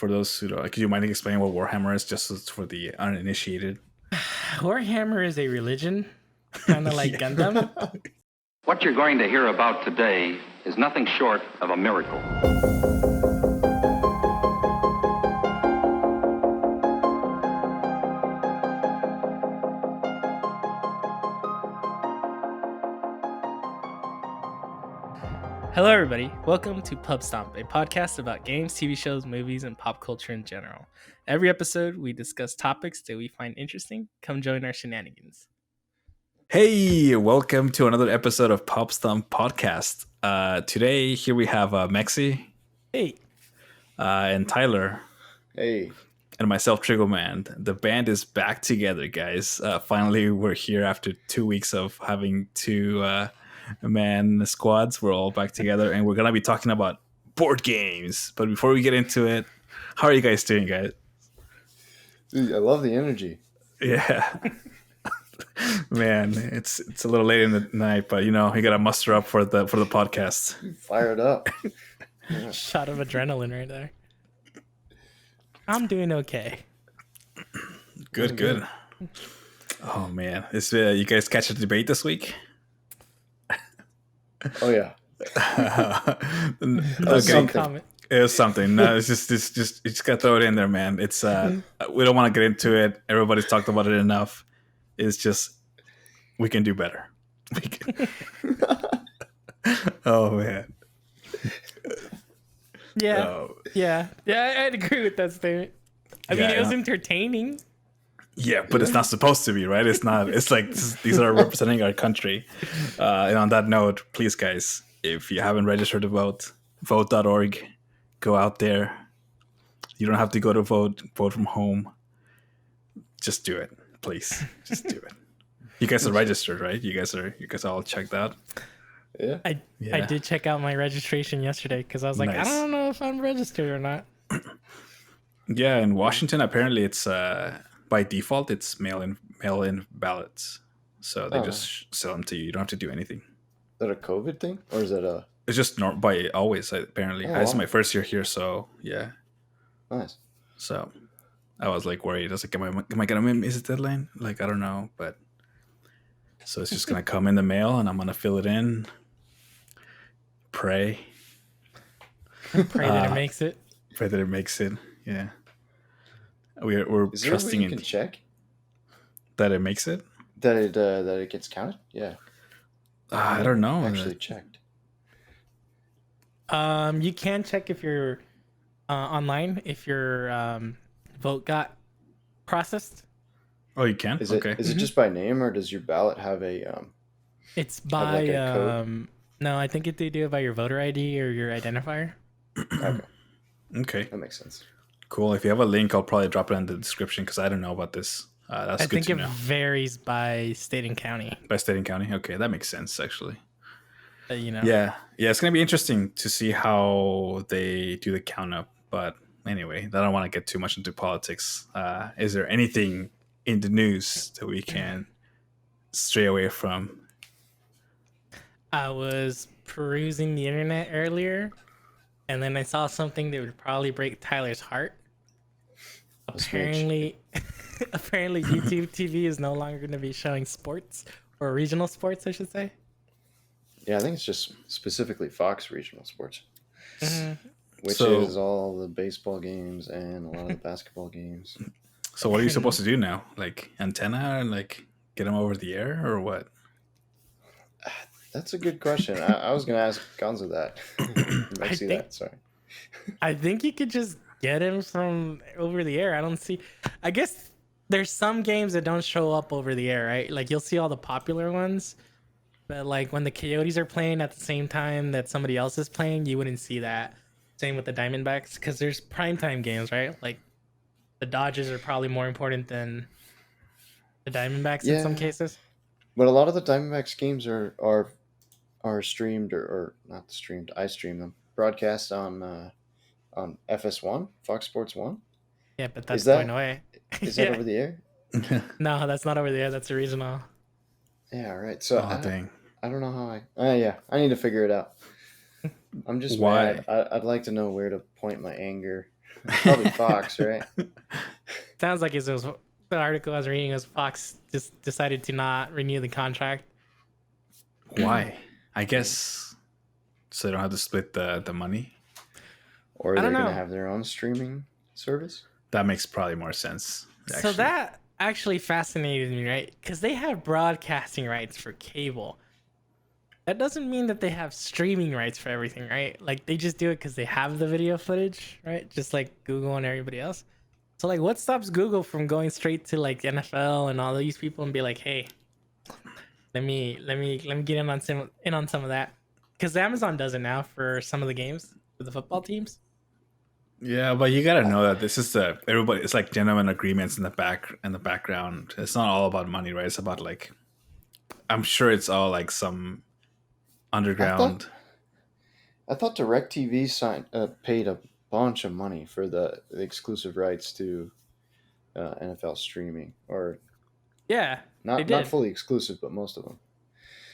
For those who don't, could you mind explaining what Warhammer is, just for the uninitiated? Warhammer is a religion, kind of like Yeah. Gundam. What you're going to hear about today is nothing short of a miracle. Hello, everybody. Welcome to Pubstomp, a podcast about games, TV shows, movies, and pop culture in general. Every episode, we discuss topics that we find interesting. Come join our shenanigans. Hey, welcome to another episode of Pubstomp podcast. Today, here we have Mexy. Hey. And Tyler. Hey. And myself, trigoman. The band is back together, guys. Finally, we're here after 2 weeks of having two man squads. We're all back together, and we're going to be talking about board games. But before we get into it, how are you guys doing, guys? Dude, I love the energy. Yeah. Man, it's a little late in the night, but you gotta muster up for the podcast. Fired up. Yeah. Shot of adrenaline right there. I'm doing okay. Good. Oh man, you guys catch a debate this week? Oh yeah. Okay. Comment. It was something. No, it's just you just gotta throw it in there, man. It's we don't want to get into it. Everybody's talked about it enough. It's just we can do better. We can. Oh man. Yeah. I'd agree with that statement. I mean, it was entertaining. Yeah, but it's not supposed to be, right? It's not. It's like these are representing our country. And on that note, please, guys, if you haven't registered to vote, vote.org. Go out there. You don't have to go to vote from home. Just do it, please. Just do it. You guys are registered, right? You guys are all checked out. Yeah. I did check out my registration yesterday because I was like, nice. I don't know if I'm registered or not. Yeah, in Washington, apparently it's by default it's mail-in ballots, so they just sell them to you. You don't have to do anything. Is that a COVID thing, or is that a? It's just by always apparently. This is my first year here, so yeah. Nice. So I was like worried. I was like, am I gonna miss the deadline? Like I don't know, but so it's just gonna come in the mail, and I'm gonna fill it in. Pray that it makes it. Pray that it makes it. Yeah. We're is trusting you can check that it makes it. That it gets counted. Yeah. I don't know. Actually checked. You can check if you're online if your vote got processed. Oh, you can. Is it just by name, or does your ballot have a? It's by no, I think they do it by your voter ID or your identifier. Okay. That makes sense. Cool. If you have a link, I'll probably drop it in the description because I don't know about this. That's I good to know. think it varies by state and county. By state and county? Okay, that makes sense, actually. Yeah, it's going to be interesting to see how they do the count up. But anyway, I don't want to get too much into politics. Is there anything in the news that we can stray away from? I was perusing the internet earlier, and then I saw something that would probably break Tyler's heart. Apparently YouTube TV is no longer going to be showing sports, or regional sports, I should say. Yeah, I think it's just specifically Fox regional sports, which is all the baseball games and a lot of the basketball games. So what are you supposed to do now? Like antenna and like get them over the air, or what? That's a good question. I was going to ask Gonzo that. I think you could just get him from over the air. I guess there's some games that don't show up over the air, right? Like you'll see all the popular ones, but like when the Coyotes are playing at the same time that somebody else is playing, you wouldn't see that. Same with the Diamondbacks, because there's primetime games, right? Like the Dodgers are probably more important than the Diamondbacks in some cases. But a lot of the Diamondbacks games are streamed or not streamed. I stream them, broadcast on FS1, Fox Sports 1. Yeah, but that's going away. Is that over the air? No, that's not over the air. That's original. Yeah, right. So dang. I don't know how I need to figure it out. I'm just mad. I'd like to know where to point my anger. Probably Fox, right? Sounds like it was the article I was reading was Fox just decided to not renew the contract. Why? I guess so they don't have to split the money. Or I they're don't going to know. have their own streaming service? That makes probably more sense. So Actually. that actually fascinated me, right? Because they have broadcasting rights for cable. That doesn't mean that they have streaming rights for everything, right? Like they just do it because they have the video footage, right? Just like Google and everybody else. So like, what stops Google from going straight to like NFL and all these people and be like, hey, let me get in on some of that, because Amazon does it now for some of the games for the football teams. Yeah, but you gotta know that this is everybody. It's like genuine agreements in the background. It's not all about money, right? It's about like, I'm sure it's all like some underground. I thought DirecTV paid a bunch of money for the exclusive rights to NFL streaming, or Yeah, they not did fully exclusive, but most of them.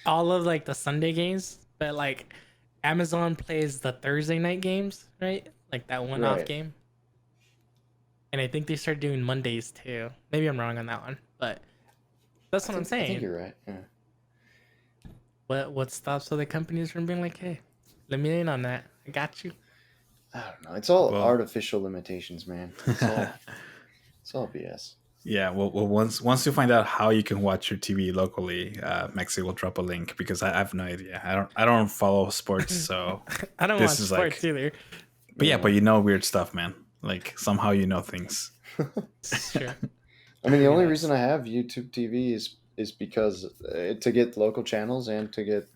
all of like the Sunday games, but like Amazon plays the Thursday night games, right? Like that one-off Right. game. And I think they started doing Mondays too. Maybe I'm wrong on that one, but that's what I'm saying. I think you're right. Yeah. What stops other companies from being like, hey, let me in on that. I got you. I don't know. It's all Well- artificial limitations, man. It's all BS. Yeah, well, once you find out how you can watch your TV locally, Mexy will drop a link because I have no idea. I don't follow sports, so I don't This watch is sports either. but yeah, but you know weird stuff, man. Like somehow you know things. Sure. I mean, the only reason I have YouTube TV is because to get local channels and to get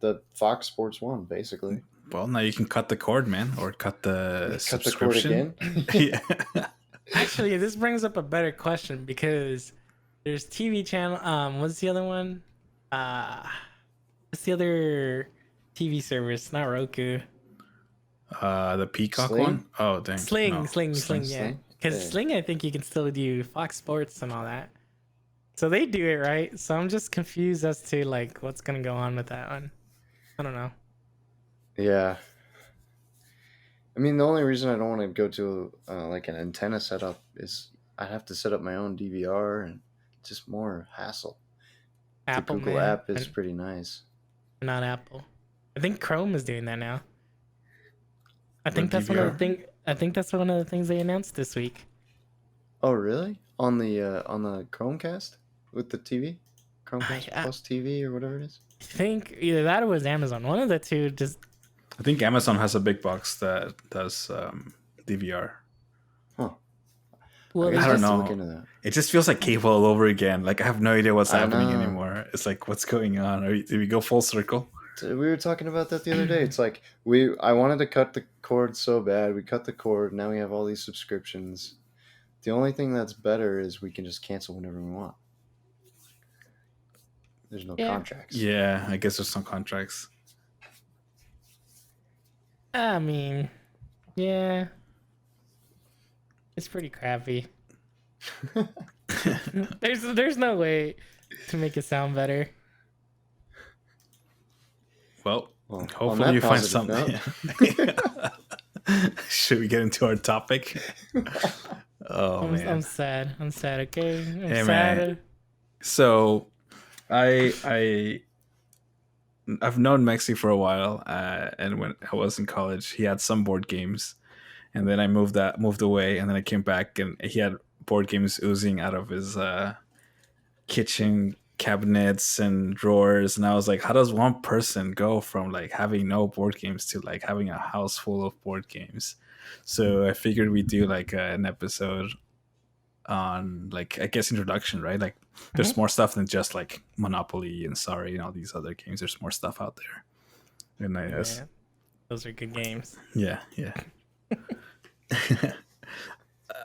the Fox Sports 1, basically. Well, now you can cut the cord, man, or cut the Cut the cord subscription. again. Yeah. Actually, this brings up a better question, because there's TV channel. What's the other one? What's the other TV service? Not Roku. The Peacock Sling? one. Oh, dang. Sling, No. Sling. Yeah. Sling? Because Yeah. Sling, I think you can still do Fox Sports and all that. So they do it right. So I'm just confused as to like what's gonna go on with that one. I don't know. Yeah. I mean, the only reason I don't want to go to like an antenna setup is I'd have to set up my own DVR and just more hassle. Apple, the Google man, app is and pretty nice. not Apple. I think Chrome is doing that now. I think With that's one of the DVR? thing. I think that's one of the things they announced this week. Oh, really? On the Chromecast with the TV, Chromecast I- Plus TV or whatever it is. I think either that or was Amazon. One of the two. Just I think Amazon has a big box that does DVR. well, I guess I I'll don't have to know. look into that. It just feels like cable all over again. Like I have no idea what's I happening know. anymore. It's like, what's going on? Did we go full circle? So we were talking about that the other day. It's like I wanted to cut the cord so bad. We cut the cord. Now we have all these subscriptions. The only thing that's better is we can just cancel whenever we want. There's no Yeah. contracts. Yeah, I guess there's some contracts. I mean, yeah, it's pretty crappy. There's no way to make it sound better. Well, Well, on hopefully that you find positive something. Should we get into our topic? Oh man. I'm sad. I'm sad. Okay, I'm Hey, sad. man. So, I've known Mexy for a while, and when I was in college, he had some board games, and then I moved away, and then I came back, and he had board games oozing out of his kitchen cabinets and drawers, and I was like, how does one person go from like having no board games to like having a house full of board games? So I figured we'd do like an episode on like, I guess, introduction, right? Like there's more stuff than just like Monopoly and Sorry and all these other games. There's more stuff out there, and I guess Yeah, those are good games. yeah.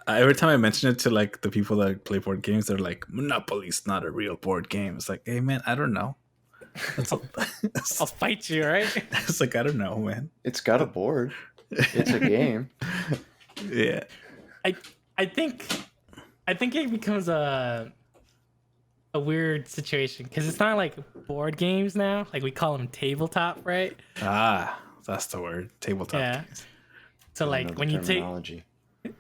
Every time I mention it to like the people that play board games, they're like, Monopoly's not a real board game. It's like, hey man, I don't know. I'll fight you, right? It's like, I don't know, man. It's got a board. It's a game. Yeah. I think it becomes a weird situation because it's not like board games now. Like we call them tabletop, right? Ah, that's the word. Tabletop Yeah. games. So I don't know like the when you take terminology.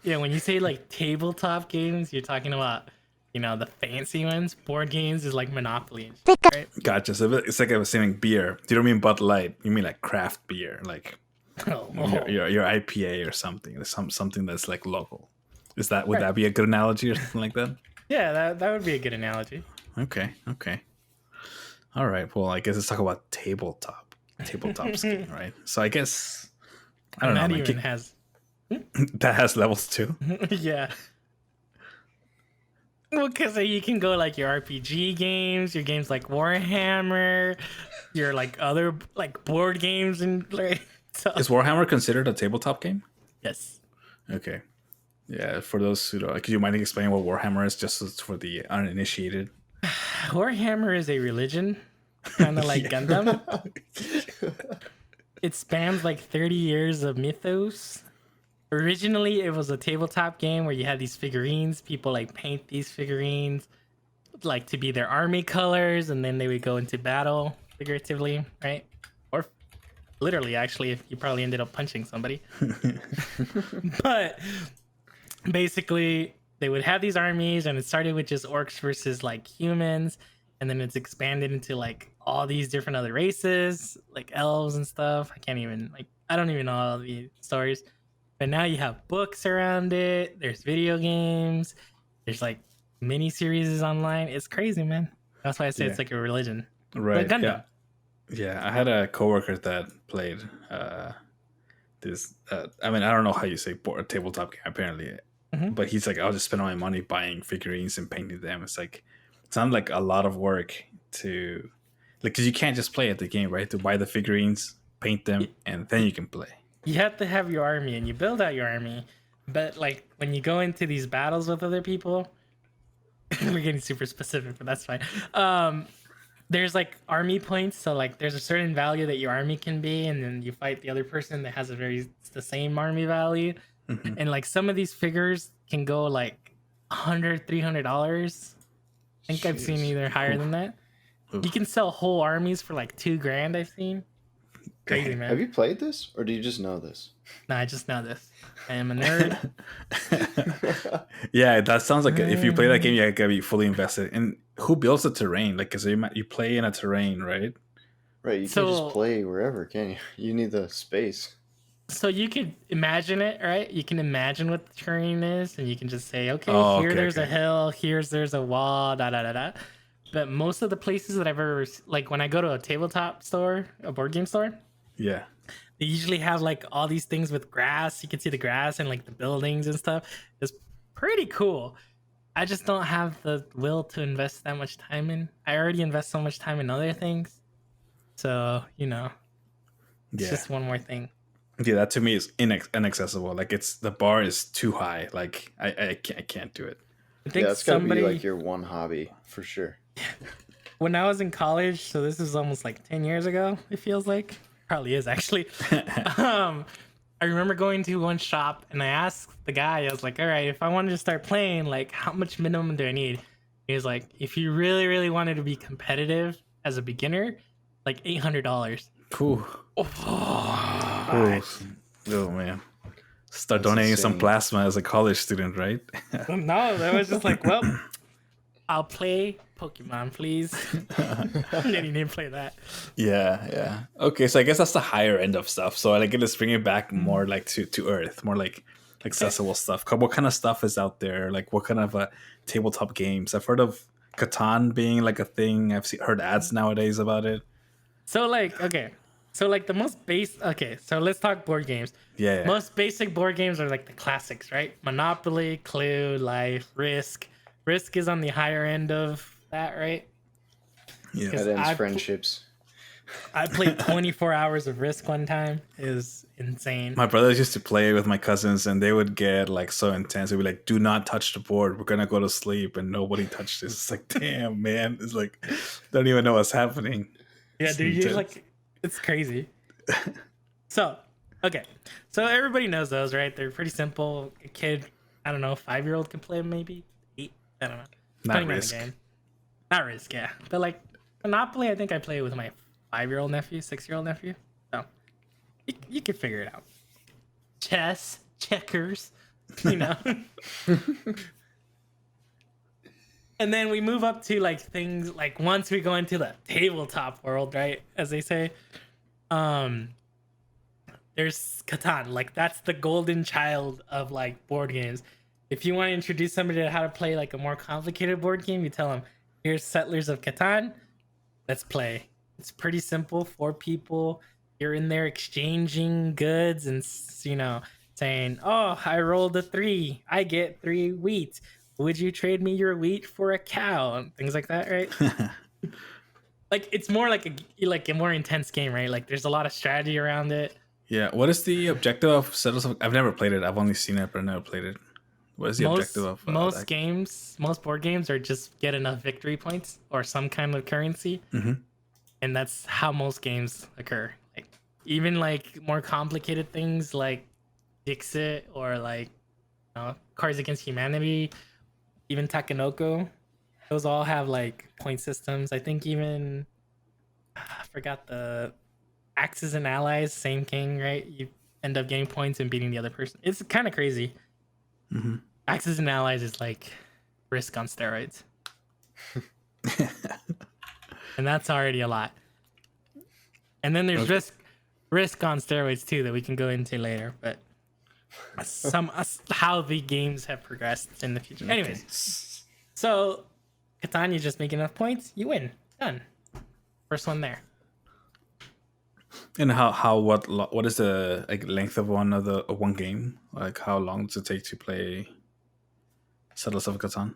Yeah, when you say like tabletop games, you're talking about, the fancy ones. Board games is like Monopoly, and shit, right? Gotcha. So it's like I was saying beer. You don't mean Bud Light. You mean like craft beer, like Oh, your IPA or something. Something that's like local. Would Right. that be a good analogy or something like that? Yeah, that would be a good analogy. Okay. All right. Well, I guess let's talk about tabletop skiing, right? So I guess I don't know. That Man, even has, that has levels too. yeah. Well, because you can go like your RPG games, your games like Warhammer, your like other like board games and like. So, Is Warhammer considered a tabletop game? yes. Okay. Yeah. For those who don't, could you mind explaining what Warhammer is, just for the uninitiated? Warhammer is a religion, kind of like Gundam. It spans like 30 years of mythos. Originally, it was a tabletop game where you had these figurines. People like paint these figurines like to be their army colors, and then they would go into battle, figuratively, right? Or literally, actually, if you probably ended up punching somebody. But basically, they would have these armies, and it started with just orcs versus like humans, and then it's expanded into like all these different other races, like elves and stuff. I don't even know all the stories. But now you have books around it. There's video games. There's like mini series online. It's crazy, man. That's why I say it's like a religion. Right. Like Yeah. Gundam. Yeah. I had a coworker that played this. I mean, I don't know how you say tabletop game. Apparently, but he's like, I'll just spend all my money buying figurines and painting them. It's like it sounds like a lot of work to because you can't just play at the game, right? To buy the figurines, paint them, and then you can play. You have to have your army and you build out your army. But like when you go into these battles with other people, we're getting super specific, but that's fine. There's like army points, so like there's a certain value that your army can be, and then you fight the other person that has the same army value. And like some of these figures can go like $100-$300. I think I've seen either higher than that. You can sell whole armies for like $2,000. I've seen. Crazy, man. Have you played this, or do you just know this? No, I just know this. I am a nerd. Yeah, that sounds like if you play that game, you gotta be fully invested. And who builds the terrain? Like, cause you play in a terrain, right? Right, you can't just play wherever, can you? You need the space. So you could imagine it, right? You can imagine what the terrain is, and you can just say, okay, there's a hill, there's a wall, da da da da. But most of the places that I've ever, like when I go to a tabletop store, a board game store, yeah, they usually have like all these things with grass. You can see the grass and like the buildings and stuff. It's pretty cool. I just don't have the will to invest that much time in. I already invest so much time in other things. So, it's just one more thing. Yeah, that to me is inaccessible. Like the bar is too high. Like I can't do it. I think it's gotta be like your one hobby for sure. When I was in college, so this is almost like 10 years ago, it feels like. Probably is actually. I remember going to one shop and I asked the guy, I was like, all right, if I wanted to start playing, like how much minimum do I need? He was like, if you really, really wanted to be competitive as a beginner, like $800. Cool. Oh man. Start donating some plasma as a college student, right? No, that was just like, well, I'll play Pokemon, please. And then he didn't play that. Yeah. Okay, so I guess that's the higher end of stuff. So like let's bring it back more like to earth, more like accessible stuff. What kind of stuff is out there? Like what kind of tabletop games? I've heard of Catan being like a thing. Heard ads nowadays about it. So like, okay. So like the most base. Okay, so let's talk board games. Yeah. Most basic board games are like the classics, right? Monopoly, Clue, Life, Risk. Risk is on the higher end of that, right? Yeah. That ends friendships. I played 24 hours of Risk one time. It was insane. My brothers used to play with my cousins, and they would get like so intense. They'd be like, "Do not touch the board. We're gonna go to sleep," and nobody touched this. It's like, damn, man. It's like, don't even know what's happening. Yeah, dude, you're like, it's crazy. So, okay, so everybody knows those, right? They're pretty simple. A kid, I don't know, 5-year-old can play them, maybe 8. I don't know. Not Risk. Not Risk, yeah. But like Monopoly, I think I play with my 5-year-old nephew, 6-year-old nephew. So you can figure it out. Chess, checkers, you know. And then we move up to like things like once we go into the tabletop world, right? As they say, there's Catan. Like that's the golden child of like board games. If you want to introduce somebody to how to play like a more complicated board game, you tell them, "Here's Settlers of Catan. Let's play." It's pretty simple. 4 people. You're in there exchanging goods and saying, "Oh, I rolled a 3. I get 3 wheat. Would you trade me your wheat for a cow?" And things like that, right? Like it's more like a more intense game, right? Like there's a lot of strategy around it. Yeah. What is the objective of Settlers of? I've never played it. I've only seen it, but I've never played it. What is the objective of most games? Most board games are just get enough victory points or some kind of currency, and that's how most games occur. Like even like more complicated things like Dixit or like Cards Against Humanity, even Takenoko. Those all have like point systems. I think even I forgot the Axes and Allies, same thing, right? You end up getting points and beating the other person. It's kind of crazy. Axes and Allies is like Risk on steroids. And that's already a lot. And then there's risk on steroids too that we can go into later, but how the games have progressed in the future. Anyways, so Catan, you just make enough points, you win. Done. First one there. And what is the like length of one game? Like how long does it take to play Settlers of Catan?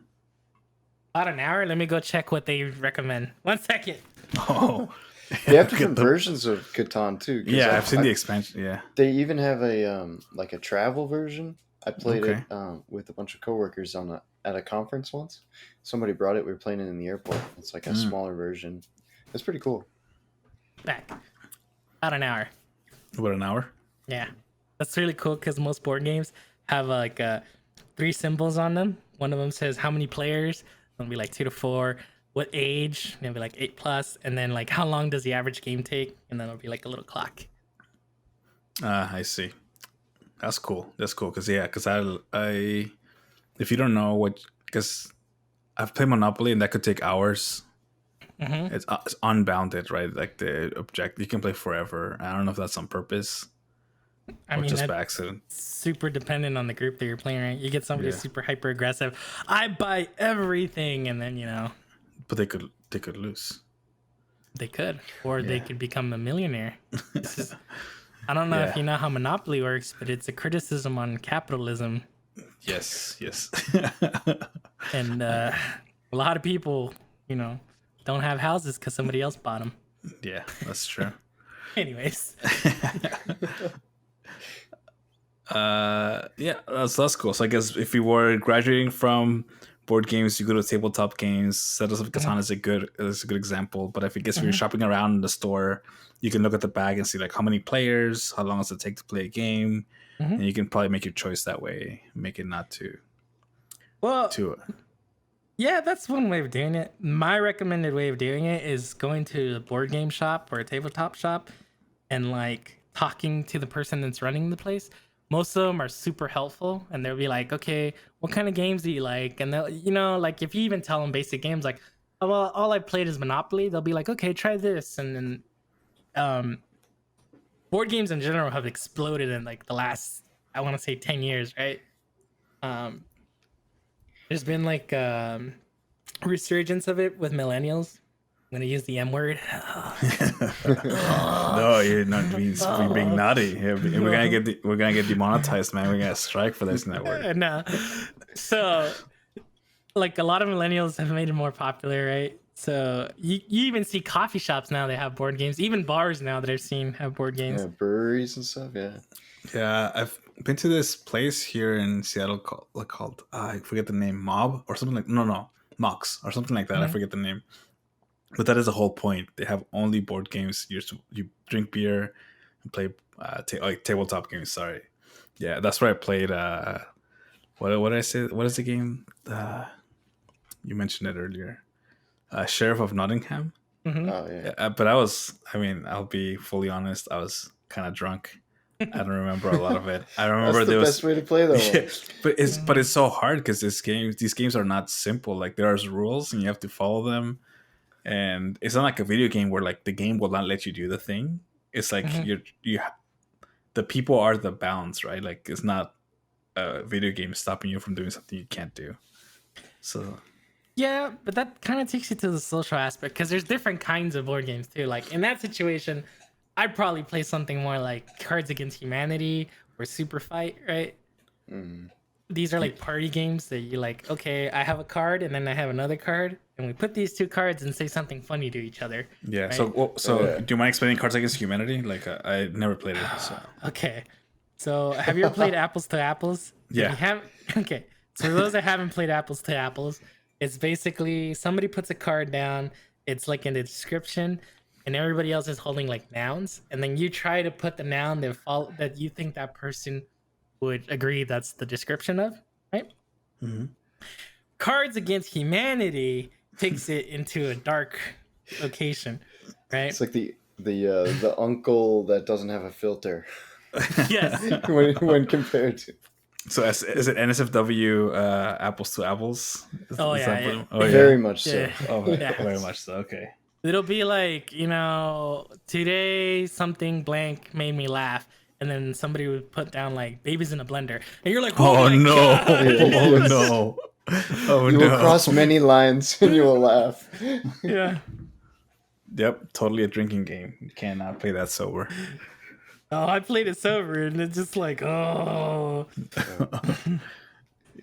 About an hour. Let me go check what they recommend. 1 second. Oh, They have different versions of Catan too. Yeah, I've seen the expansion. Yeah, they even have a like a travel version. I played it with a bunch of coworkers at a conference once. Somebody brought it. We were playing it in the airport. It's like a smaller version. It's pretty cool. Back. About an hour. What, an hour? Yeah, that's really cool because most board games have like 3 symbols on them. One of them says how many players. It'll be like 2 to 4. What age? It'll be like 8+, and then like how long does the average game take? And then it'll be like a little clock. I see. That's cool. Because I if you don't know because I've played Monopoly and that could take hours. It's unbounded, right? Like the object, you can play forever. I don't know if that's on purpose or just by accident. Super dependent on the group that you're playing, right? You get somebody who's super hyper aggressive. I buy everything, and then But they could lose. They could, or they could become a millionaire. I don't know if you know how Monopoly works, but it's a criticism on capitalism. Yes. And a lot of people, don't have houses because somebody else bought them. Yeah, that's true. Anyways. That's cool. So I guess if you were graduating from board games, you go to tabletop games. Settlers of Catan is a good example. But if you're shopping around in the store, you can look at the bag and see like how many players, how long does it take to play a game, and you can probably make your choice that way. Make it not too. Yeah, that's one way of doing it. My recommended way of doing it is going to a board game shop or a tabletop shop and like talking to the person that's running the place. Most of them are super helpful, and they'll be like, "Okay, what kind of games do you like?" And they'll, like if you even tell them basic games like, "Oh, well, all I've played is Monopoly," they'll be like, "Okay, try this." And then, board games in general have exploded in like the last, I want to say 10 years, right? There's been like resurgence of it with millennials. I'm gonna use the M word. No, you're not being naughty. We're gonna get demonetized, man. We're gonna strike for this network. No, so like a lot of millennials have made it more popular, right? So you even see coffee shops now that have board games. Even bars now that I've seen have board games. Yeah, breweries and stuff. Yeah. Yeah, I've been to this place here in Seattle called I forget the name, Mob or something Mox or something like that. I forget the name. But that is the whole point. They have only board games. You drink beer and play tabletop games. Sorry, yeah, that's where I played. What did I say? What is the game? You mentioned it earlier. Sheriff of Nottingham. Oh yeah. But I'll be fully honest. I was kind of drunk. I don't remember a lot of it. I remember That's the best way to play though. Yeah, but it's so hard because these games are not simple. Like there's rules and you have to follow them, and it's not like a video game where like the game will not let you do the thing. It's like the people are the bounds, right? Like it's not a video game stopping you from doing something you can't do. So Yeah, but that kind of takes you to the social aspect because there's different kinds of board games too. Like in that situation, I'd probably play something more like Cards Against Humanity or Superfight, right? These are like party games that you like, okay, I have a card and then I have another card, and we put these two cards and say something funny to each other. yeah. Right? So do you mind explaining Cards Against Humanity? Like I never played it. So Okay. So have you ever played Apples to Apples? Yeah. If you haven't, okay. So for those that haven't played Apples to Apples, it's basically somebody puts a card down. It's like in the description, and everybody else is holding like nouns, and then you try to put the noun that you think that person would agree that's the description of, right? Cards Against Humanity takes it into a dark location, right? It's like the uncle that doesn't have a filter Yes. when compared to. So is it NSFW Apples to Apples? Oh, Is yeah, that yeah. what- oh, yeah. Very much so. Yeah. Oh, Yeah. very much so. Okay. It'll be like, today something blank made me laugh. And then somebody would put down like babies in a blender. And you're like, Oh, my no! God. Oh no! Oh You no! will cross many lines and you will laugh. Yeah. Yep, totally a drinking game. You cannot play that sober. Oh, I played it sober and it's just like, oh.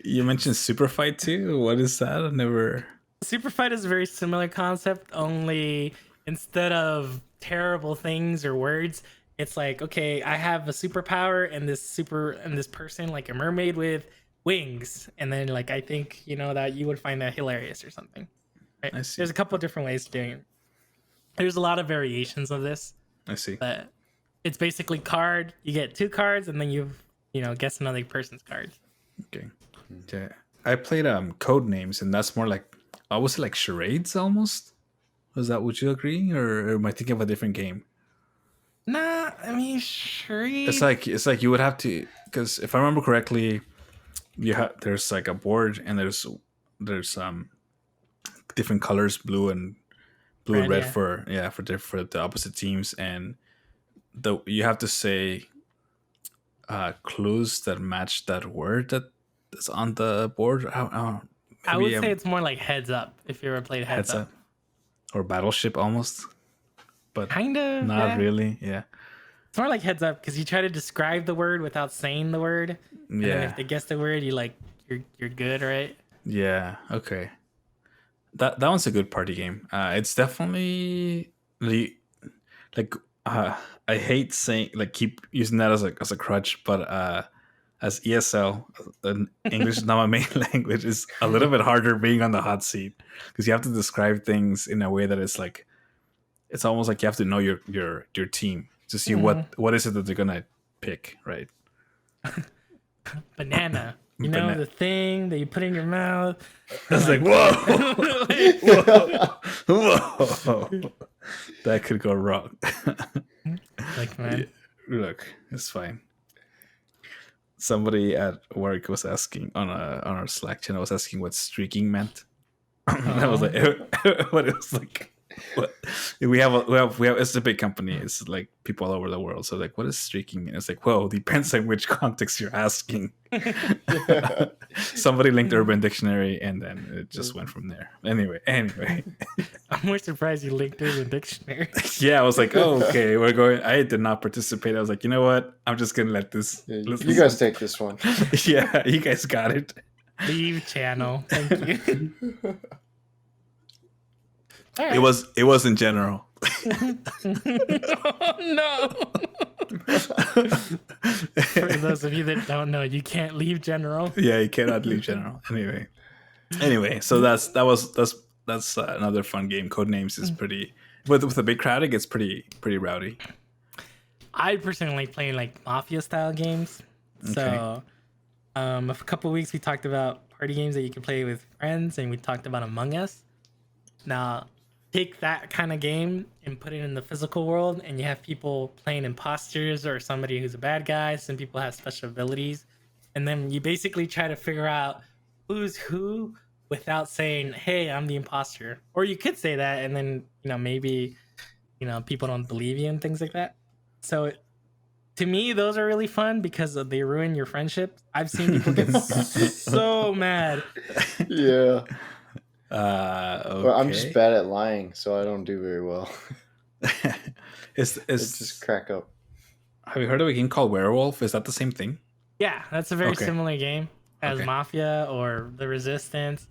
You mentioned Superfight too. What is that? I never. Superfight is a very similar concept, only instead of terrible things or words, it's like, okay, I have a superpower and this person, like a mermaid with wings. And then like I think, that you would find that hilarious or something. Right? I see. There's a couple of different ways of doing it. There's a lot of variations of this, I see. but it's basically card. You get two cards and then you guess another person's cards. Okay. Yeah, I played Codenames, and that's more like I was like charades almost. Was that? Would you agree, or am I thinking of a different game? Nah, I mean, sure. It's like you would have to, because if I remember correctly, there's like a board and there's different colors, blue and red yeah. for the opposite teams, and you have to say clues that match that word that's on the board. I would say it's more like Heads Up if you ever played Heads Up. Or Battleship almost, but Kind of. not yeah. really. Yeah. It's more like Heads Up because you try to describe the word without saying the word. And then Yeah. if they guess the word, you're good, right? Yeah. Okay. That one's a good party game. It's definitely like I hate saying like keep using that as a crutch, but as ESL, English is not my main language. It's a little bit harder being on the hot seat because you have to describe things in a way that it's like it's almost like you have to know your team to see what is it that they're gonna pick, right? Banana. The thing that you put in your mouth. It's like whoa, whoa, that could go wrong. Like, man. Look, it's fine. Somebody at work was asking on our Slack channel was asking what streaking meant. And I was like, what it was like. What? We have it's a big company. It's like people all over the world. So like, what does streaking mean? It's like, whoa, depends on which context you're asking. Somebody linked Urban Dictionary, and then it just went from there. Anyway, I'm more surprised you linked Urban Dictionary. yeah, I was like, oh, okay, we're going. I did not participate. I was like, you know what? I'm just gonna let this. You guys take this one. Yeah, you guys got it. Leave channel. Thank you. Right. It was in general. Oh, no. For those of you that don't know, you can't leave general. Yeah, you cannot leave general. Anyway, so that's another fun game. Codenames is pretty with a big crowd. It gets pretty rowdy. I personally like playing like Mafia style games. So, a couple of weeks we talked about party games that you can play with friends, and we talked about Among Us. Now, take that kind of game and put it in the physical world, and you have people playing imposters or somebody who's a bad guy. Some people have special abilities, and then you basically try to figure out who's who without saying, "Hey, I'm the imposter." Or you could say that, and then maybe people don't believe you and things like that. So to me, those are really fun because they ruin your friendship. I've seen people get so mad. Yeah. Okay. Well, I'm just bad at lying, so I don't do very well. It's just crack up. Have you heard of a game called Werewolf? Is that the same thing? Yeah, that's a very Okay. similar game as Okay. Mafia or The Resistance.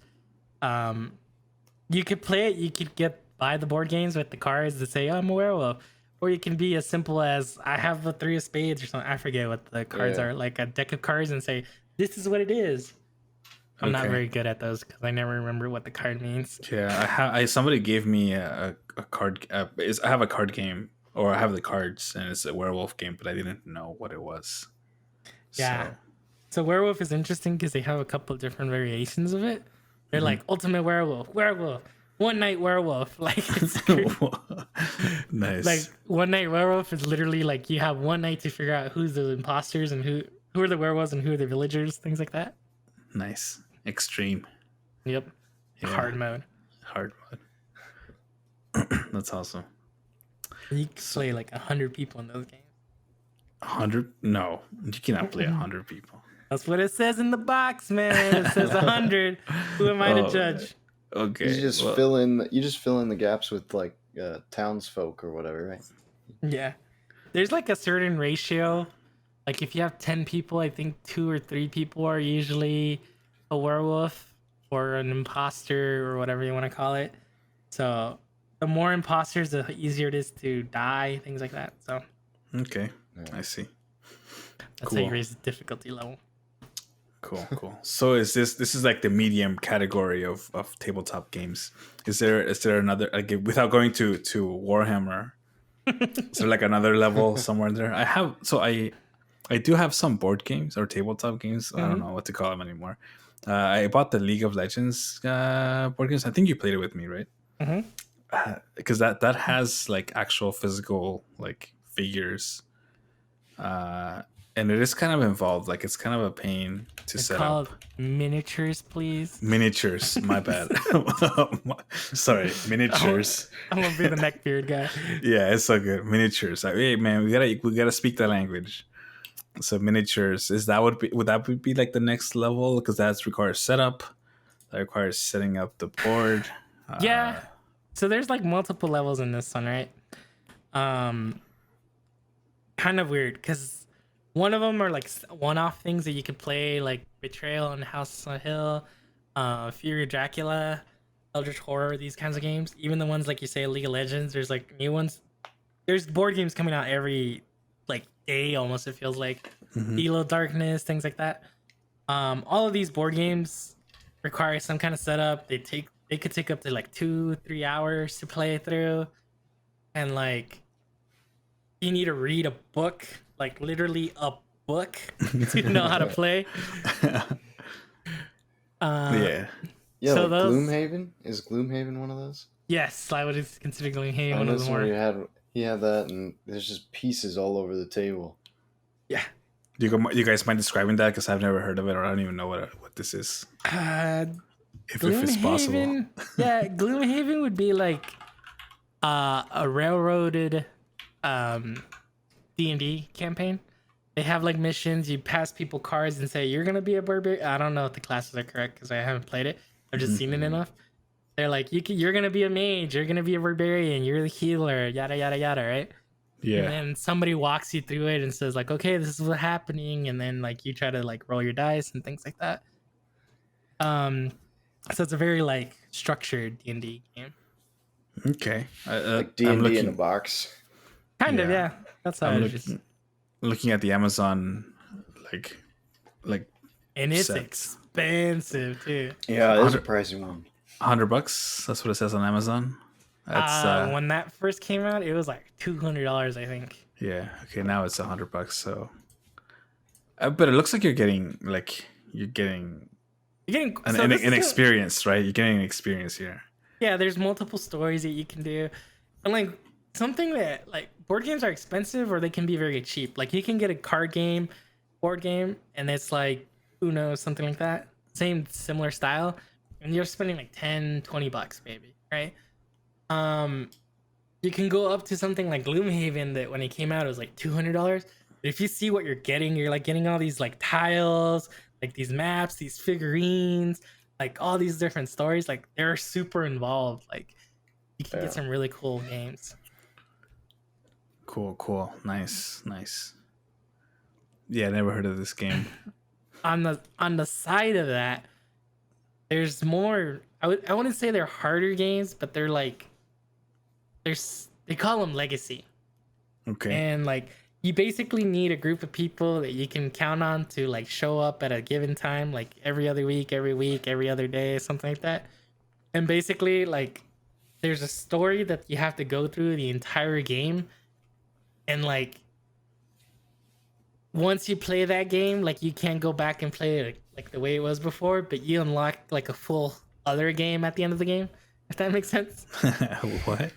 You could play it. You could buy the board games with the cards that say, I'm a werewolf. Or you can be as simple as, I have the 3 of spades or something. I forget what the cards are. Like a deck of cards and say, this is what it is. I'm not very good at those because I never remember what the card means. Yeah, somebody gave me a card. I have a card game, or I have the cards, and it's a werewolf game, but I didn't know what it was. Yeah. So werewolf is interesting because they have a couple of different variations of it. They're like ultimate werewolf, one night werewolf. Like it's nice. Like one night werewolf is literally like you have one night to figure out who's the imposters and who are the werewolves and who are the villagers, things like that. Nice. Extreme. Yep. Yeah. Hard mode. That's awesome. You can play like 100 people in those games. 100? No, you cannot play 100 people. That's what it says in the box, man. It says 100. Who am I to judge? Okay. You just fill in the gaps with like townsfolk or whatever, right? Yeah. There's like a certain ratio. Like if you have 10 people, I think 2 or 3 people are usually a werewolf or an imposter or whatever you want to call it. So the more imposters, the easier it is to die, things like that. So okay, I see. That's how you raise the difficulty level. Cool. So is this is like the medium category of tabletop games? Is there another, like, without going to Warhammer? Is there like another level somewhere there? I do have some board games or tabletop games. I don't know what to call them anymore. I bought the League of Legends board games. I think you played it with me, right? Because that has like actual physical like figures, and it is kind of involved. Like it's kind of a pain to set up. Miniatures, please. Miniatures. My bad. Sorry, miniatures. I'm gonna be the neckbeard guy. Yeah, it's so good. Miniatures. Like, hey man, we gotta speak the language. So miniatures, would that be like the next level? Because that requires setup. That requires setting up the board. Yeah. So there's like multiple levels in this one, right? Kind of weird because one of them are like one-off things that you can play, like Betrayal and House on a Hill, Fury of Dracula, Eldritch Horror, these kinds of games. Even the ones like you say, League of Legends. There's like new ones. There's board games coming out every like day almost, it feels like. Elo Darkness, things like that. All of these board games require some kind of setup. They could take up to like 2-3 hours to play through, and like you need to read a book, like literally a book, to know how to play. Yeah. So like those... Gloomhaven, is Gloomhaven one of those? Yes, I would consider Gloomhaven one of the more. He had that, and there's just pieces all over the table. Yeah. You guys mind describing that? Because I've never heard of it, or I don't even know what this is. If it's possible. Yeah, Gloomhaven would be like a railroaded D&D campaign. They have like missions. You pass people cards and say, you're going to be a barbarian. I don't know if the classes are correct because I haven't played it. I've just seen it enough. They're like, you're going to be a mage. You're going to be a barbarian. You're the healer, yada, yada, yada, right? Yeah. And then somebody walks you through it and says like, okay, this is what's happening. And then like you try to like roll your dice and things like that. So it's a very like structured D&D game. Okay. Like D&D in a box. Kind of, yeah. That's how it is. Looking at the Amazon, like, and it's expensive too. Yeah, it's a pricey one. $100. That's what it says on Amazon. That's when that first came out, it was like $200, I think. Yeah. Okay. Now it's $100. So, but it looks like you're getting an experience, right? You're getting an experience here. Yeah, there's multiple stories that you can do. And like something that like board games are expensive or they can be very cheap. Like you can get a card game, board game, and it's like Uno, something like that. Same similar style. And you're spending like 10, $20 maybe, right? Um you can go up to something like Gloomhaven that when it came out it was like $200. But if you see what you're like getting all these like tiles, like these maps, these figurines, like all these different stories, like they're super involved. Like you can get some really cool games. Cool. Nice. Yeah, I never heard of this game. On the side of that, there's more. I wouldn't say they're harder games, but they're like they call them legacy. Okay. And like you basically need a group of people that you can count on to like show up at a given time, like every other week, every other day, something like that. And basically like there's a story that you have to go through the entire game. And like once you play that game, like you can't go back and play it like the way it was before, but you unlock like a full other game at the end of the game, if that makes sense. What?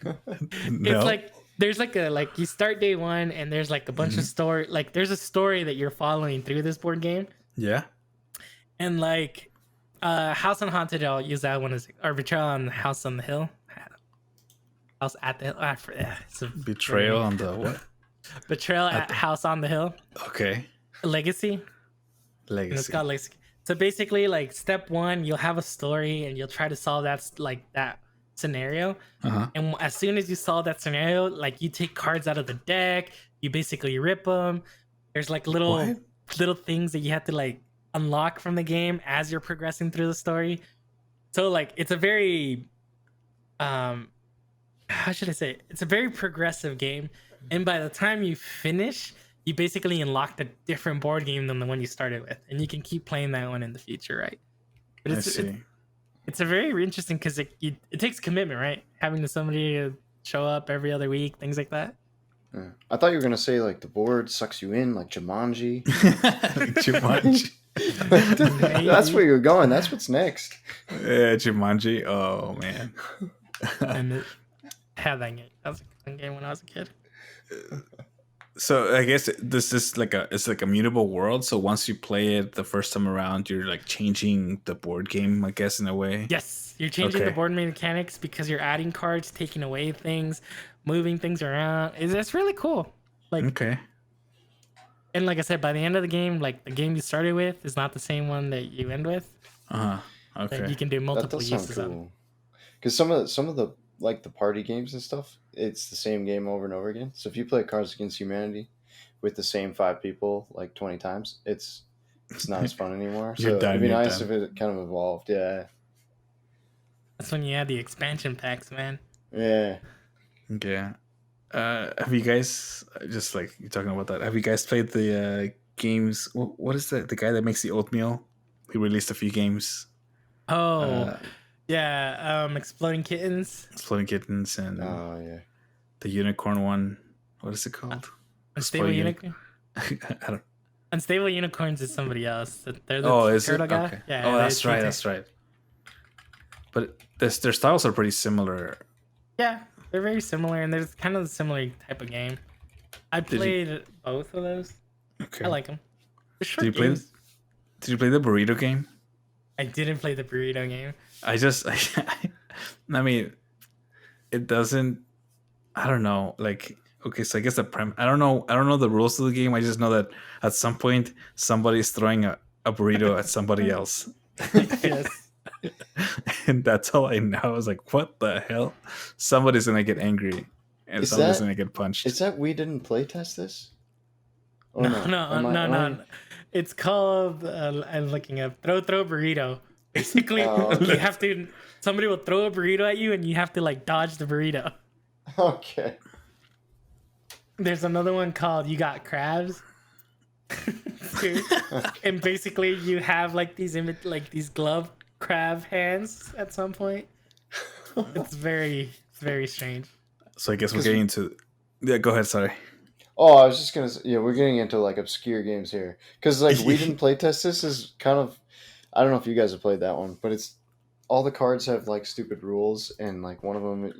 No. It's like there's like you start day one and there's like a bunch of story, like there's a story that you're following through this board game. Yeah. And like House on Haunted, I'll use that one as or Betrayal on House on the Hill. House at the Hill. Betrayal on the what? Betrayal at House on the Hill. Okay. Legacy. And it's called Legacy. So basically, like step one, you'll have a story and you'll try to solve that scenario. And as soon as you solve that scenario, like you take cards out of the deck, you basically rip them. There's like little things that you have to like unlock from the game as you're progressing through the story. So like it's a very how should I say it? It's a very progressive game. And by the time you finish, you basically unlocked a different board game than the one you started with, and you can keep playing that one in the future, right? But it's a very interesting because it takes commitment, right? Having somebody to show up every other week, things like that. Yeah. I thought you were gonna say like the board sucks you in, like Jumanji. Jumanji. That's where you're going. That's what's next. Yeah, Jumanji. Oh man. And had that game. That was a fun game when I was a kid. So I guess this is it's like a mutable world. So once you play it the first time around, you're like changing the board game, I guess, in a way. Yes, you're changing the board mechanics because you're adding cards, taking away things, moving things around. It's really cool. Like okay. And like I said, by the end of the game, like the game you started with is not the same one that you end with. Okay. Like you can do multiple uses of it. Because some of the like the party games and stuff, it's the same game over and over again. So if you play Cards Against Humanity with the same 5 people like 20 times, it's not as fun anymore. So it'd be nice if it kind of evolved. Yeah. That's when you add the expansion packs, man. Yeah. Yeah. Have you guys just like you're talking about that? Have you guys played the games? What is the guy that makes the Oatmeal? He released a few games. Oh, yeah. Exploding Kittens. Exploding Kittens and the unicorn one. What is it called? Unstable Unicorn. I don't. Unstable Unicorns is somebody else. They're the turtle guy. Okay. Yeah. Oh, that's right. That's right. But their styles are pretty similar. Yeah, they're very similar, and there's kind of a similar type of game. I played both of those. Okay. I like them. Did you play the burrito game? I didn't play the burrito game. I mean, it doesn't. I don't know. Like, okay, so I guess I don't know the rules of the game. I just know that at some point somebody's throwing a burrito at somebody else. Yes. And that's all I know. I was like, what the hell? Somebody's gonna get angry and somebody's gonna get punched. Is that we didn't play test this? Or no. It's called I'm looking up throw burrito. Basically, you have to. Somebody will throw a burrito at you, and you have to like dodge the burrito. Okay. There's another one called You Got Crabs. And basically, you have like these glove crab hands at some point. It's very strange. So I guess we're getting into. Yeah, go ahead. Sorry. Oh, I was just gonna say, we're getting into like obscure games here because like we didn't play test. This is kind of, I don't know if you guys have played that one, but it's all the cards have like stupid rules, and like one of them,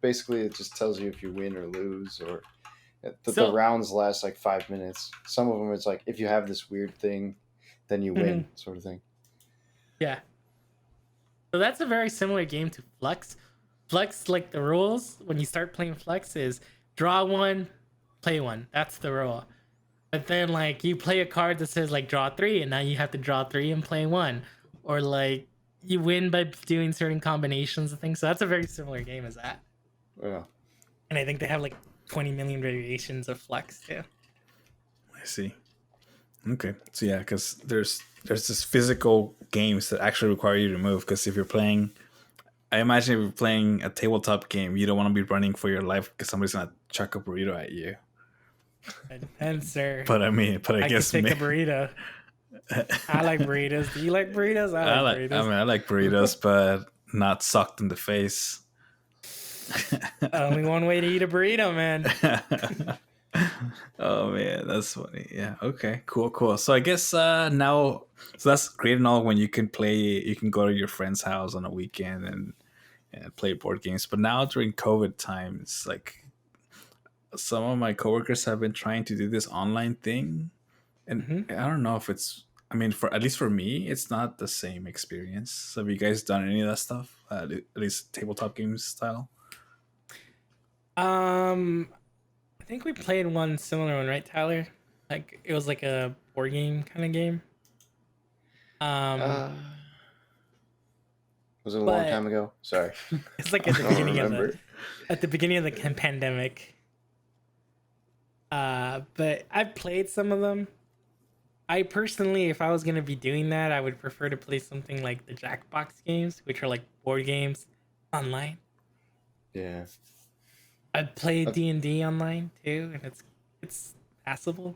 basically it just tells you if you win or lose, or the rounds last like 5 minutes. Some of them it's like if you have this weird thing, then you win, sort of thing. Yeah. So that's a very similar game to Flex. Flex, like the rules when you start playing Flex is draw one, play one. That's the rule. But then like you play a card that says like draw three, and now you have to draw three and play one, or like you win by doing certain combinations of things. So that's a very similar game as that. Yeah. And I think they have like 20 million variations of Flex too. I see. Okay, so yeah, because there's this physical games that actually require you to move. Because if you're playing, I imagine if you're playing a tabletop game, you don't want to be running for your life because somebody's gonna chuck a burrito at you. It depends, sir. But I guess could take a burrito. I like burritos. Do you like burritos? I like burritos. I like burritos, but not sucked in the face. Only one way to eat a burrito, man. Oh man, that's funny. Yeah. Okay. Cool. So I guess now, so that's great and all when you can play. You can go to your friend's house on a weekend and play board games. But now during COVID times, like some of my coworkers have been trying to do this online thing, and I don't know if it's. I mean, for at least for me, it's not the same experience. So have you guys done any of that stuff? At least tabletop games style. I think we played one similar one, right, Tyler? Like it was like a board game kind of game. Was it a long time ago? Sorry. It's like at the beginning of the pandemic. But I've played some of them. I personally, if I was gonna be doing that, I would prefer to play something like the Jackbox games, which are like board games online. Yeah. I've played D&D online too, and it's passable.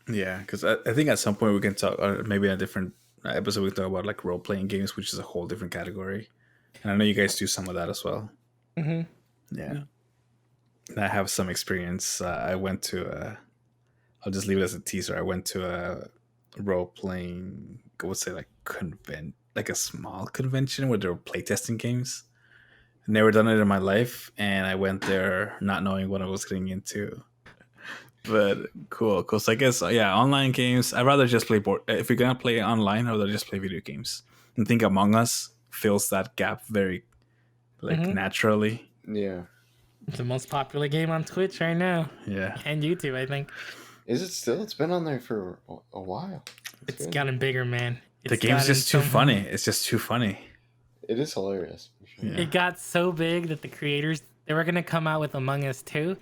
Yeah, because I think at some point we can talk, or maybe in a different episode we can talk about like role playing games, which is a whole different category. And I know you guys do some of that as well. Mm-hmm. Yeah. And I have some experience. I went to I'll just leave it as a teaser. I went to a role playing, I would say like a small convention where they were playtesting games. Never done it in my life, and I went there not knowing what I was getting into. But cool. So I guess online games. I'd rather just play board. If you're gonna play online, I'd rather just play video games. And I think Among Us fills that gap very naturally. Yeah, it's the most popular game on Twitch right now. Yeah, and YouTube, I think. Is it still? It's been on there for a while. It's gotten bigger, man. The game's just too funny. It's just too funny. It is hilarious. Yeah. It got so big that the creators, they were going to come out with Among Us 2,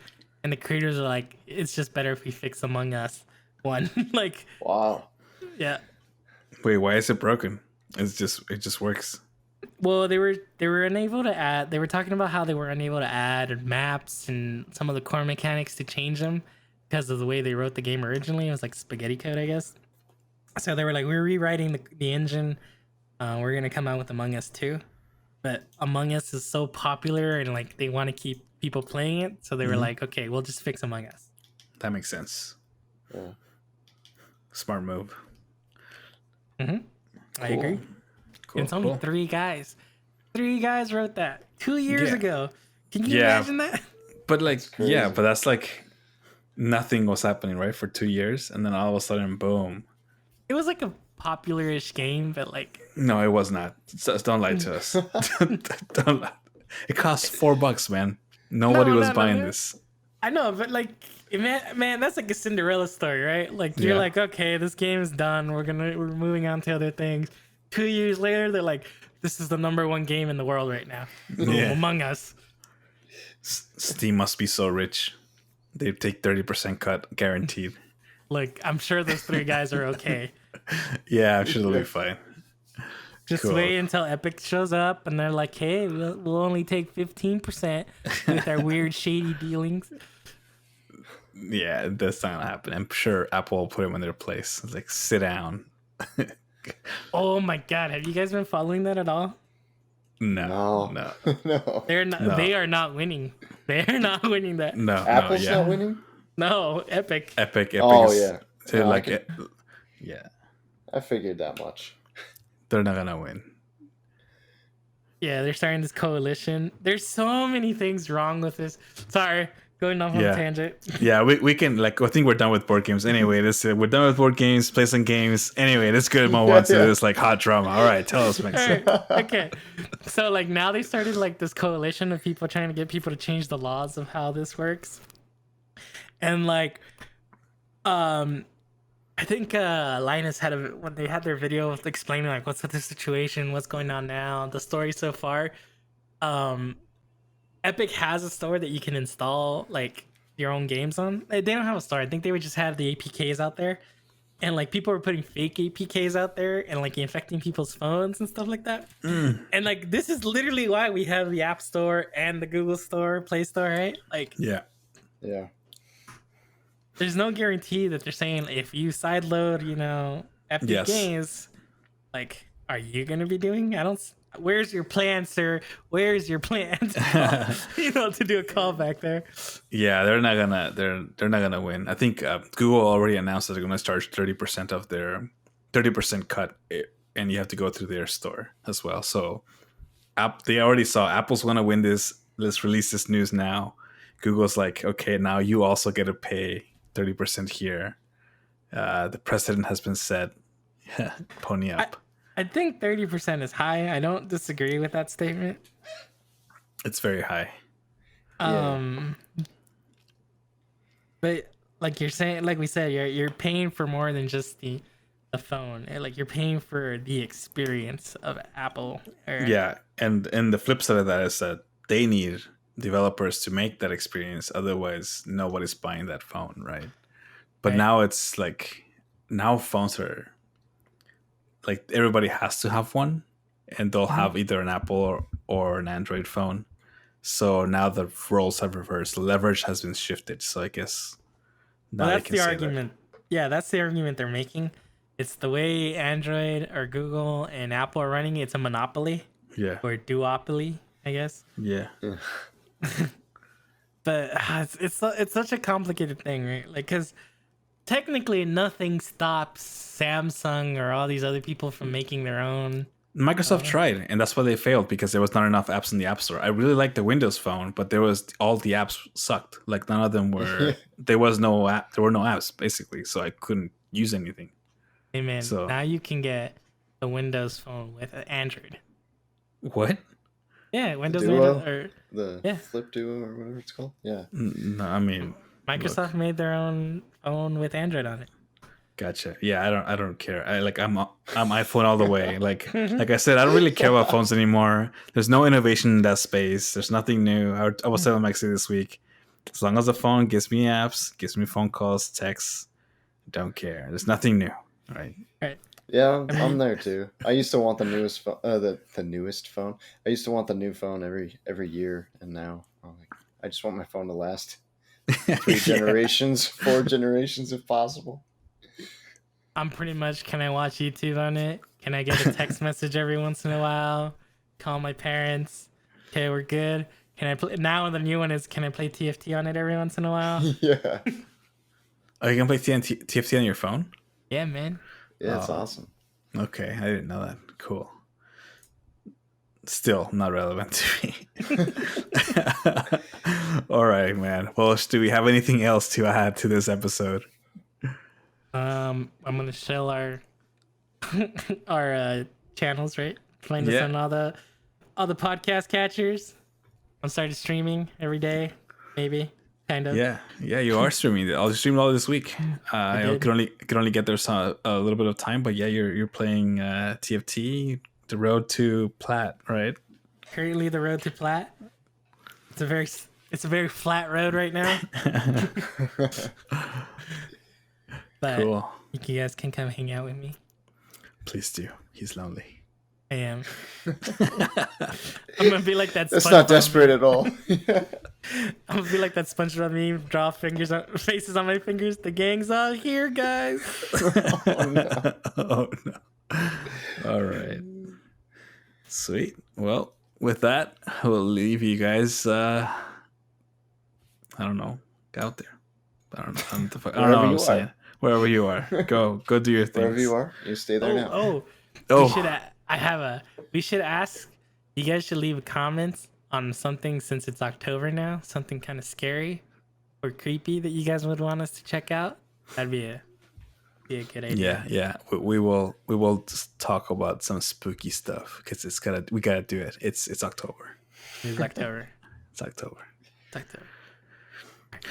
and the creators are like, it's just better if we fix Among Us 1. Like, wow. Yeah. Wait, why is it broken? It just works. Well, they were unable to add, they were talking about how they were unable to add maps and some of the core mechanics to change them because of the way they wrote the game originally. It was like spaghetti code, I guess. So they were like, we're rewriting the engine. We're going to come out with Among Us 2. But Among Us is so popular and like they want to keep people playing it. So they were like, okay, we'll just fix Among Us. That makes sense. Yeah. Smart move. Cool. I agree. Cool. It's only 3 guys. 3 guys wrote that 2 years ago. Can you imagine that? But like, but that's like nothing was happening, right? For 2 years. And then all of a sudden, boom. It was like a popular-ish game, but like... No, it was not. Don't lie to us. Don't lie. It cost $4, man. Nobody was buying this. I know, but like, man, that's like a Cinderella story, right? Like, you're like, okay, this game is done. We're moving on to other things. 2 years later, they're like, this is the #1 game in the world right now. Among Us. Steam must be so rich. They take 30% cut, guaranteed. Like, I'm sure those 3 guys are okay. Yeah, I'm sure they'll be fine. Just wait until Epic shows up and they're like, hey, we'll only take 15% with our weird, shady dealings. Yeah, that's not gonna happen. I'm sure Apple will put them in their place. It's like, sit down. Oh my God. Have you guys been following that at all? No. No. They're not. No. They are not winning. They are not winning that. No. Apple's not winning? No, Epic. Epic. Oh, yeah. They're like it. Yeah. I figured that much. They're not gonna win. Yeah, they're starting this coalition. There's so many things wrong with this. Sorry, going off on a tangent. Yeah, we can like. I think we're done with board games anyway. We're done with board games. Play some games anyway. Let's go move on to this like hot drama. All right, tell us, Mexy. Right, okay, so like now they started like this coalition of people trying to get people to change the laws of how this works, and like, I think Linus had when they had their video explaining like what's the situation, what's going on now, the story so far. Epic has a store that you can install like your own games on. They don't have a store. I think they would just have the APKs out there, and like people were putting fake APKs out there and like infecting people's phones and stuff like that. And like this is literally why we have the App Store and the Google Store, Play Store, right? Like Yeah. There's no guarantee that they're saying if you sideload, Epic Games, like, are you gonna be doing? Where's your plan, sir? Where's your plan? To do a callback there. Yeah, they're not gonna win. I think Google already announced that they're gonna charge 30% of their 30% cut, and you have to go through their store as well. So, they already saw Apple's gonna win this. Let's release this news now. Google's like, okay, now you also get to pay 30% here. The precedent has been set. Pony up. I think 30% is high. I don't disagree with that statement. It's very high. But like you're saying, like we said, you're paying for more than just the phone. Like you're paying for the experience of Apple. Yeah, and the flip side of that is that they need developers to make that experience. Otherwise, nobody's buying that phone, right? But now it's like phones are like everybody has to have one, and they'll have either an Apple or an Android phone. So now the roles have reversed. Leverage has been shifted. So I guess that's the argument. Yeah, that's the argument they're making. It's the way Android or Google and Apple are running. It's a monopoly. Yeah. Or duopoly, I guess. Yeah. But it's such a complicated thing, right? Like, because technically nothing stops Samsung or all these other people from making their own. Microsoft tried, and that's why they failed, because there was not enough apps in the App Store. I really liked the Windows Phone, but all the apps sucked. Like none of them were. There was no app. There were no apps basically, so I couldn't use anything. Hey man, now you can get the Windows Phone with Android. What? Yeah, Windows Flip Duo or whatever it's called. Yeah. No, I mean Microsoft made their own phone with Android on it. Gotcha. Yeah, I don't care. I'm iPhone all the way. Like I said, I don't really care about phones anymore. There's no innovation in that space. There's nothing new. I was telling Mexy this week, as long as the phone gives me apps, gives me phone calls, texts, don't care. There's nothing new. Right. Yeah, I'm there too. I used to want the newest phone, the newest phone. I used to want the new phone every year, and now I just want my phone to last 3 generations, 4 generations if possible. I'm pretty much, can I watch YouTube on it? Can I get a text message every once in a while? Call my parents? Okay, we're good. Can I play? Now the new one is, can I play TFT on it every once in a while? Yeah. Oh, you can play TFT on your phone? Yeah, man. Yeah, it's awesome. Okay, I didn't know that. Cool. Still not relevant to me. All right, man. Well, do we have anything else to add to this episode? I'm gonna show our channels, right? Find us on all the podcast catchers. I'm started streaming every day, maybe, kind of. Yeah, you are streaming. I'll stream all this week. I can only get there a little bit of time, but yeah, you're playing TFT, the road to Plat, right? Currently, the road to Plat. It's a very flat road right now. But cool. You guys can come hang out with me. Please do. He's lonely. I am. I'm gonna be like that. That's not desperate at all. I'm gonna be like that SpongeBob meme. Draw faces on my fingers. The gang's all here, guys. Oh no. Oh no. All right. Sweet. Well, with that, we'll leave you guys. I don't know. Get out there. I don't know what I'm saying. Wherever you are, go do your thing. Wherever you are, you stay there now. We should We should ask. You guys should leave comments on something since it's October now. Something kind of scary or creepy that you guys would want us to check out. That'd be a good idea. Yeah. We will just talk about some spooky stuff because we gotta do it. It's October. It's October. It's October. It's October.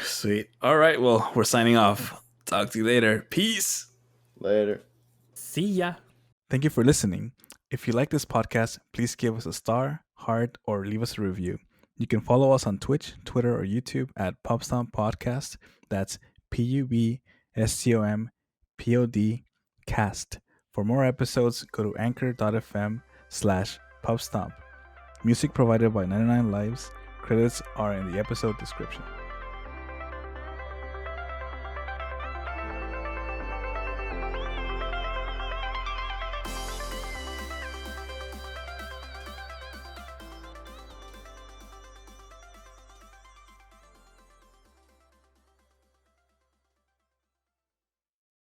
Sweet. All right. Well, we're signing off. Talk to you later. Peace. Later. See ya. Thank you for listening. If you like this podcast, please give us a star, heart, or leave us a review. You can follow us on Twitch, Twitter, or YouTube at Pubstomp Podcast. That's PUBSTOMPOD cast. For more episodes, go to anchor.fm/Pubstomp. Music provided by 99 Lives. Credits are in the episode description.